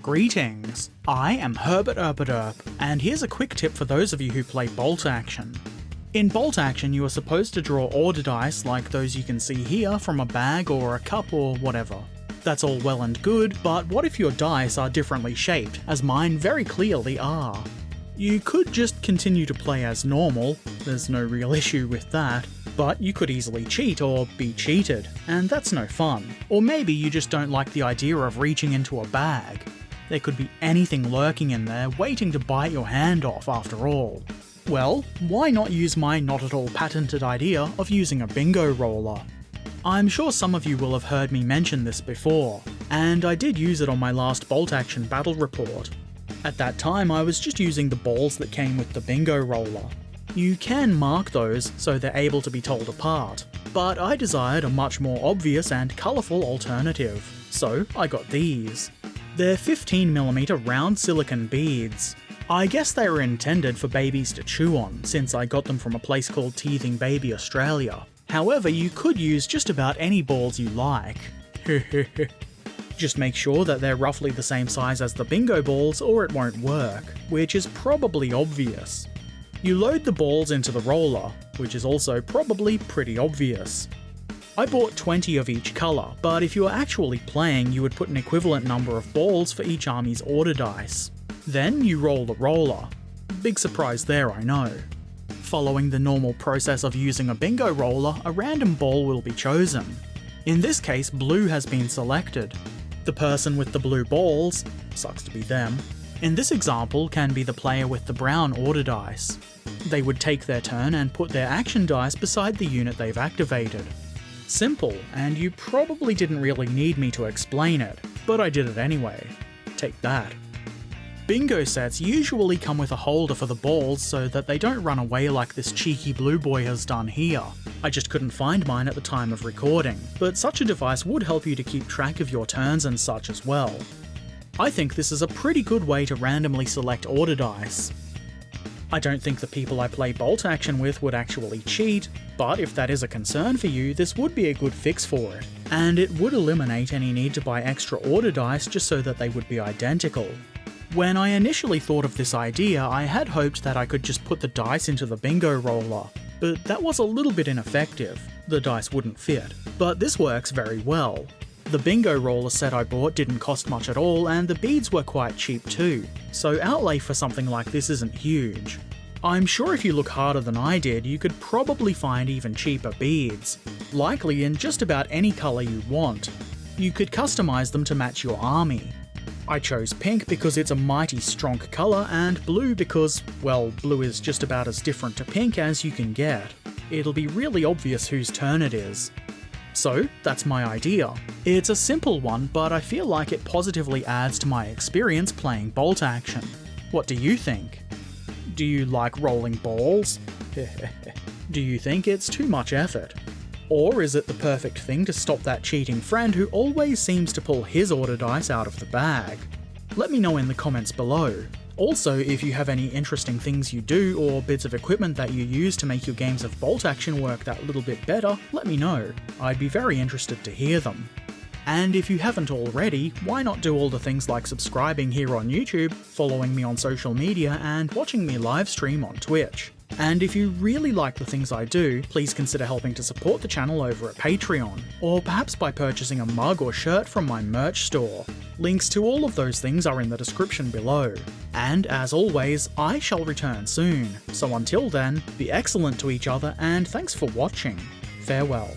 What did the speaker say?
Greetings, I am Herbert Erpaderp, and here's a quick tip for those of you who play bolt action. In bolt action, you are supposed to draw order dice like those you can see here from a bag or a cup or whatever. That's all well and good, but what if your dice are differently shaped, as mine very clearly are? You could just continue to play as normal, there's no real issue with that, but you could easily cheat or be cheated, and that's no fun. Or maybe you just don't like the idea of reaching into a bag. There could be anything lurking in there waiting to bite your hand off after all. Well, why not use my not at all patented idea of using a bingo roller? I'm sure some of you will have heard me mention this before, and I did use it on my last bolt action battle report. At that time I was just using the balls that came with the bingo roller. You can mark those so they're able to be told apart, but I desired a much more obvious and colourful alternative, so I got these. They're 15mm round silicone beads. I guess they were intended for babies to chew on, since I got them from a place called Teething Baby Australia. However, you could use just about any balls you like. Just make sure that they're roughly the same size as the bingo balls or it won't work, which is probably obvious. You load the balls into the roller, which is also probably pretty obvious. I bought 20 of each colour, but if you were actually playing, you would put an equivalent number of balls for each army's order dice. Then you roll the roller. Big surprise there, I know. Following the normal process of using a bingo roller, a random ball will be chosen. In this case, blue has been selected. The person with the blue balls, sucks to be them, in this example can be the player with the brown order dice. They would take their turn and put their action dice beside the unit they've activated. Simple, and you probably didn't really need me to explain it, but I did it anyway. Take that. Bingo sets usually come with a holder for the balls so that they don't run away like this cheeky blue boy has done here. I just couldn't find mine at the time of recording, but such a device would help you to keep track of your turns and such as well. I think this is a pretty good way to randomly select order dice. I don't think the people I play bolt action with would actually cheat, but if that is a concern for you, this would be a good fix for it, and it would eliminate any need to buy extra order dice just so that they would be identical. When I initially thought of this idea, I had hoped that I could just put the dice into the bingo roller, but that was a little bit ineffective. The dice wouldn't fit, but this works very well. The bingo roller set I bought didn't cost much at all, and the beads were quite cheap too, so outlay for something like this isn't huge. I'm sure if you look harder than I did, you could probably find even cheaper beads, likely in just about any colour you want. You could customise them to match your army. I chose pink because it's a mighty strong colour, and blue because, well, blue is just about as different to pink as you can get. It'll be really obvious whose turn it is. So, that's my idea. It's a simple one, but I feel like it positively adds to my experience playing bolt action. What do you think? Do you like rolling balls? Do you think it's too much effort? Or is it the perfect thing to stop that cheating friend who always seems to pull his order dice out of the bag? Let me know in the comments below. Also, if you have any interesting things you do or bits of equipment that you use to make your games of bolt action work that little bit better, let me know. I'd be very interested to hear them. And if you haven't already, why not do all the things like subscribing here on YouTube, following me on social media, and watching me live stream on Twitch. And if you really like the things I do, please consider helping to support the channel over at Patreon, or perhaps by purchasing a mug or shirt from my merch store. Links to all of those things are in the description below. And as always, I shall return soon, so until then, be excellent to each other and thanks for watching. Farewell.